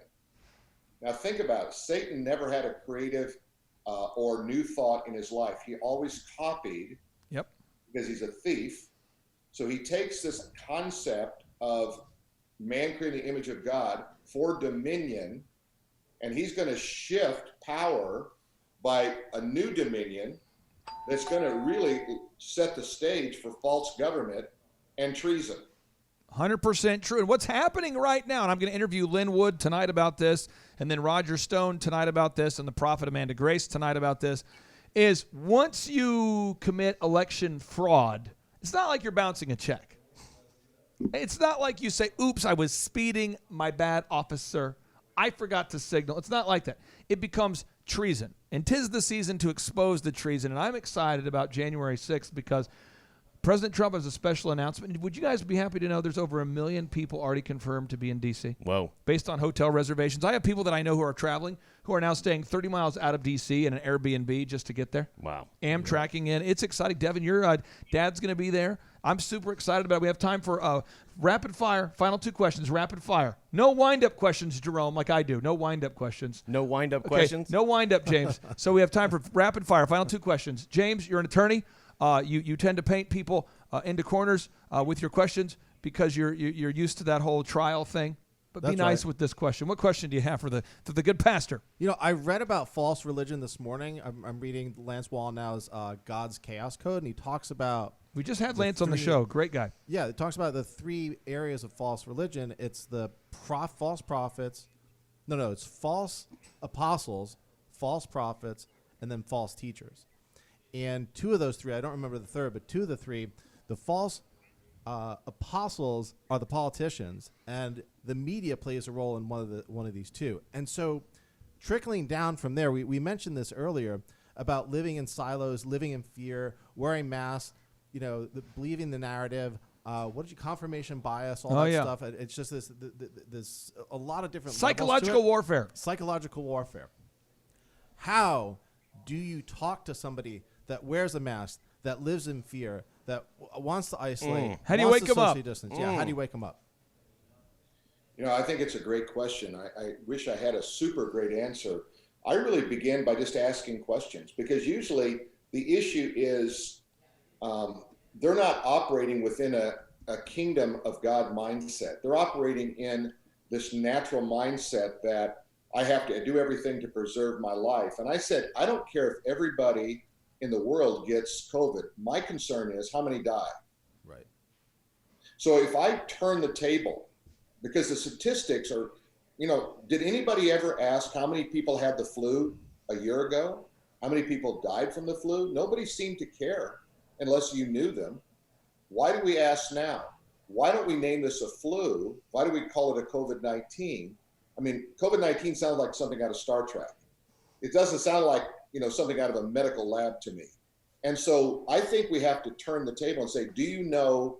Now think about it. Satan never had a creative or new thought in his life. He always copied. Yep. Because he's a thief. So he takes this concept of man creating the image of God for dominion, and he's going to shift power by a new dominion that's going to really set the stage for false government and treason. 100% true. And what's happening right now, and I'm going to interview Lynn Wood tonight about this, and then Roger Stone tonight about this, and the prophet Amanda Grace tonight about this, is once you commit election fraud, it's not like you're bouncing a check. It's not like you say, oops, I was speeding, my bad, officer. I forgot to signal. It's not like that. It becomes treason. And 'tis the season to expose the treason. And I'm excited about January 6th because President Trump has a special announcement. Would you guys be happy to know there's over 1 million people already confirmed to be in D.C.? Whoa. Based on hotel reservations. I have people that I know who are traveling who are now staying 30 miles out of D.C. in an Airbnb just to get there. Wow. Amtrakking in. It's exciting. Devin, your dad's going to be there. I'm super excited about it. We have time for rapid fire. Final two questions, rapid fire. No wind-up questions, Jerome, like I do. No wind-up questions. No wind-up questions? No wind-up, James. So we have time for rapid fire. Final two questions. James, you're an attorney. You tend to paint people into corners with your questions because you're used to that whole trial thing. But be That's nice right. with this question. What question do you have for the good pastor? You know, I read about false religion this morning. I'm reading Lance Wallnau's God's Chaos Code, and he talks about We just had the Lance on the three- show. Great guy. Yeah, it talks about the 3 areas of false religion. It's the false prophets. No, it's false apostles, false prophets, and then false teachers. And 2 of those 3, I don't remember the third, but 2 of the 3, the false apostles are the politicians, and the media plays a role in one of these 2. And so, trickling down from there, we mentioned this earlier about living in silos, living in fear, wearing masks, believing the narrative. What did you confirmation bias, all that stuff. It's just this a lot of different Psychological levels to it. warfare. Psychological warfare. How do you talk to somebody that wears a mask, that lives in fear, that wants to isolate? How do you wants wake to 'em up? socially distance? Yeah, how do you wake them up? I think it's a great question. I wish I had a super great answer. I really begin by just asking questions, because usually the issue is they're not operating within a kingdom of God mindset. They're operating in this natural mindset that I have to do everything to preserve my life. And I said, I don't care if everybody in the world gets COVID. My concern is how many die. Right. So if I turn the table, because the statistics are, did anybody ever ask how many people had the flu a year ago? How many people died from the flu? Nobody seemed to care unless you knew them. Why do we ask now? Why don't we name this a flu? Why do we call it a COVID-19? I mean, COVID-19 sounds like something out of Star Trek. It doesn't sound like, something out of a medical lab to me. And so I think we have to turn the table and say, do you know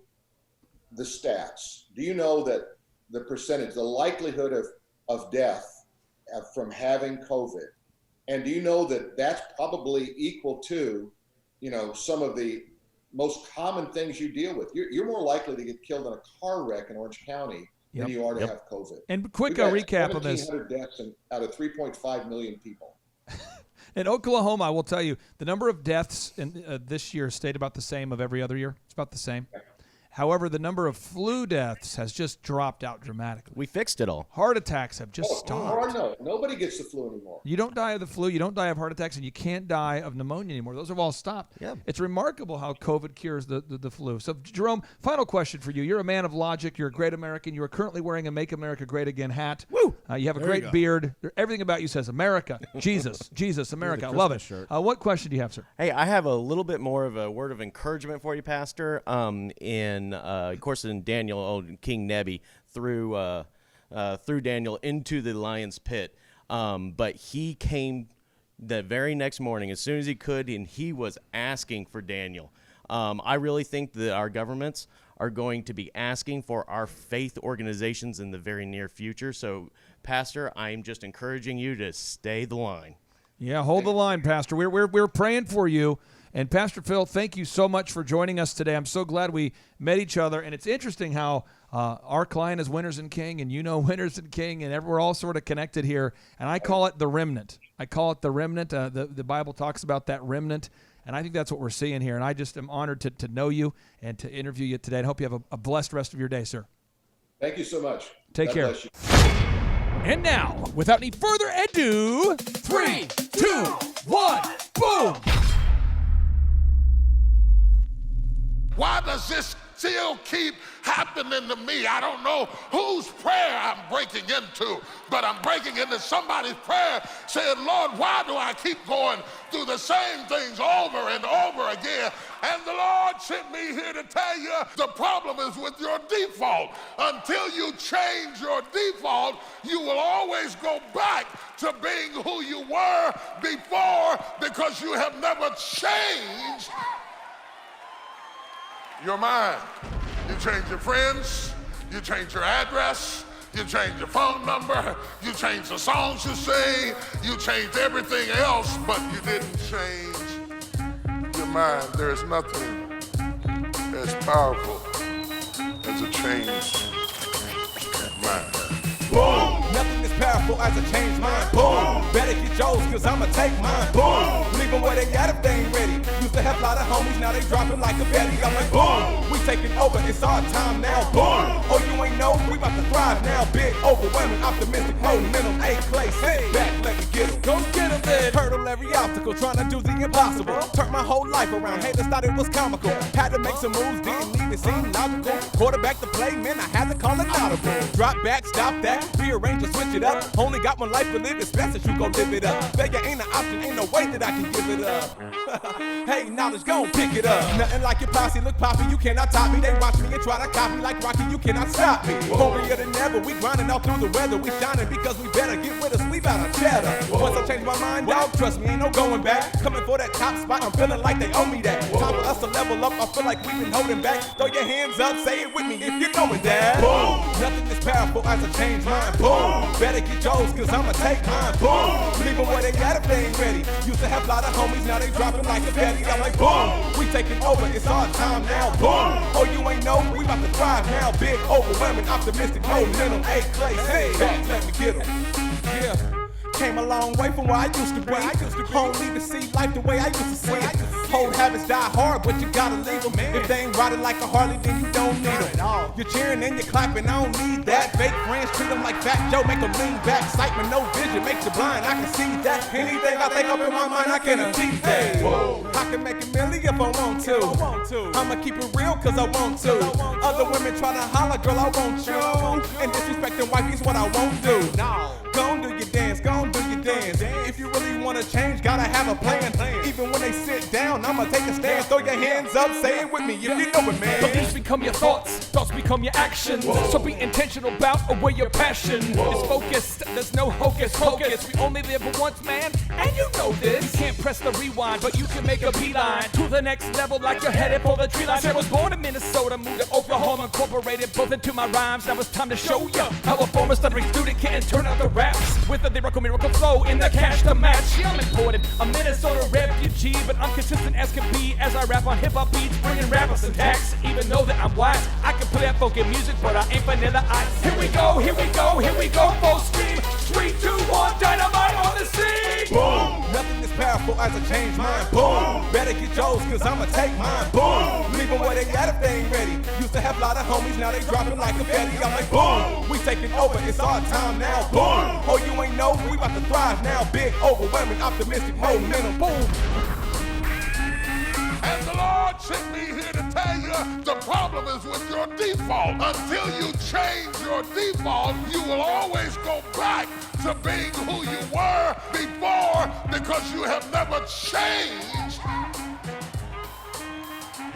the stats? Do you know that the percentage, the likelihood of death from having COVID? And do you know that that's probably equal to, some of the most common things you deal with? You're more likely to get killed in a car wreck in Orange County than you are to have COVID. And quick We've got recap on this. 1,700 deaths out of 3.5 million people. In Oklahoma, I will tell you, the number of deaths in this year stayed about the same of every other year. It's about the same. However, the number of flu deaths has just dropped out dramatically. We fixed it all. Heart attacks have just stopped. No, nobody gets the flu anymore. You don't die of the flu, you don't die of heart attacks, and you can't die of pneumonia anymore. Those have all stopped. Yeah. It's remarkable how COVID cures the flu. So, Jerome, final question for you. You're a man of logic. You're a great American. You are currently wearing a Make America Great Again hat. Woo! You have a great beard. Everything about you says America, Jesus, America. I love it. Christmas shirt. What question do you have, sir? Hey, I have a little bit more of a word of encouragement for you, Pastor. Of course, in Daniel, King Nebi threw Daniel into the lion's pit, but he came the very next morning as soon as he could, and he was asking for Daniel. I really think that our governments are going to be asking for our faith organizations in the very near future. So, Pastor, I'm just encouraging you to stay the line. Yeah, hold the line, Pastor. We're praying for you. And Pastor Phil, thank you so much for joining us today. I'm so glad we met each other. And it's interesting how our client is Winners and King, and Winners and King, and we're all sort of connected here. And I call it the remnant. The remnant. The Bible talks about that remnant. And I think that's what we're seeing here. And I just am honored to know you and to interview you today. I hope you have a blessed rest of your day, sir. Thank you so much. Take God care. bless you. And now, without any further ado, 3, 2, 1, boom! Why does this still keep happening to me? I don't know whose prayer I'm breaking into, but I'm breaking into somebody's prayer saying, Lord, why do I keep going through the same things over and over again? And the Lord sent me here to tell you the problem is with your default. Until you change your default, you will always go back to being who you were before because you have never changed your mind. You change your friends, you change your address, you change your phone number, you change the songs you sing, you changed everything else, but you didn't change your mind. There is nothing as powerful as a changed mind. Nothing is as powerful as a changed mind. Boom. Better get yours, cause I'ma take mine. Boom. Leave them where they at if they ain't ready. Used to have a lot of homies, now they dropping like a Betty. I'm like, boom. We taking over, it's our time now. Boom. Oh, you ain't know, we about to thrive now. Big, overwhelming, optimistic, momentum, A-place. Hey, back, let me get 'em. Go get 'em then. Hurdle every obstacle, trying to do the impossible. Turned my whole life around, haters thought it was comical. Had to make some moves, didn't even seem logical. Quarterback to play, man, I had to call it audible. Drop back, stop that, rearrange or switch it up. Only got one life to live, it's best that you go live it up. Failure ain't an option, ain't no way that I can give it up. Hey, knowledge, gon' pick it up. Nothing like your posse, look poppy, you cannot top me. They watch me and try to copy like Rocky, you cannot stop me. Hungrier than ever, we grinding all through the weather. We shining because we better, get with us, we bout our cheddar. Once I change my mind, dog, trust me, ain't no going back. Coming for that top spot, I'm feeling like they owe me that. Time for us to level up, I feel like we've been holding back. Throw your hands up, say it with me if you know it, Dad. Boom. Nothing is powerful as a changed mind. Boom. Better get yours, cause I'ma take mine. Boom. Leave them where they at if they ain't ready. Used to have a lot of homies, now they dropping like a Betty. I'm like, boom. We taking over, it's our time now. Boom. Oh, you ain't know, we about to thrive now. Big, overwhelming, optimistic, momentum, A-place. Hey, back, let me get 'em. Yeah. Came a long way from where I used to be. Don't even see life the way I used to see it. Old habits die hard, but you gotta leave them. If they ain't riding like a Harley, then you don't need them. You're cheering and you're clapping, I don't need that. Fake friends treat them like Fat Joe, make them lean back. Excitement, no vision, makes you blind, I can see that. Anything I think up in my mind, I can achieve that. I can make a million if I want to. I'ma keep it real cause I want to. Other women try to holler, girl, I want you. And disrespecting wifey's what I won't do. Gon' do your dance, gon' do your dance. If you really wanna change, gotta have a plan. Even when they sit down, I'ma take a stand. Throw your hands up, say it with me if you know it, man. Beliefs become your thoughts, thoughts become your actions. So be intentional about where your passion is focused. There's no hocus pocus. We only live once, man, and you know this. You can't press the rewind, but you can make a beeline to the next level like you're headed for the tree line. I was born in Minnesota, moved to Oklahoma, incorporated both into my rhymes. Now it's time to show you how a former stuttering student can turn out the raps with a lyrical miracle flow in the cash to match. Yeah, I'm imported, a Minnesota refugee, but I'm consistent as can be as I rap on hip-hop beats, bringing rappers and tax. Even though that I'm wise, I can play that funky music, but I ain't vanilla ice. Here we go, here we go, here we go, full steam. 3, 2, 1, dynamite on the scene. Boom. Nothing is powerful as a changed mind. Boom. Better get yours, cause I'ma take mine. Boom. Leave them where they at if they ain't ready. Used to have a lot of homies, now they dropping like a Betty. I'm like, boom. We taking over, it's our time now. Boom. Oh, you ain't know, we about to thrive now. Big, overwhelming, optimistic, momentum. Boom. And the Lord sent me here to tell you the problem is with your default. Until you change your default, you will always go back to being who you were before because you have never changed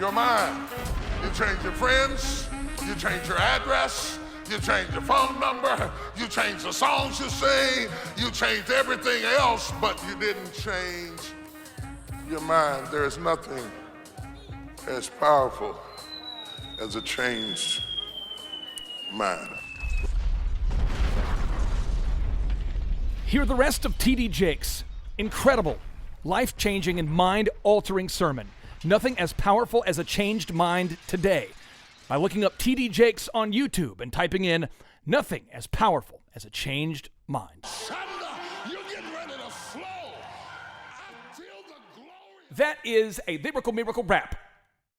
your mind. You change your friends, you change your address, you change your phone number, you change the songs you sing, you changed everything else, but you didn't change your mind. There is nothing as powerful as a changed mind. Hear the rest of T.D. Jakes' incredible, life-changing, and mind-altering sermon, Nothing as Powerful as a Changed Mind Today, by looking up T.D. Jakes on YouTube and typing in Nothing as Powerful as a Changed Mind. You're getting ready to flow. I feel the glory. That is a lyrical miracle rap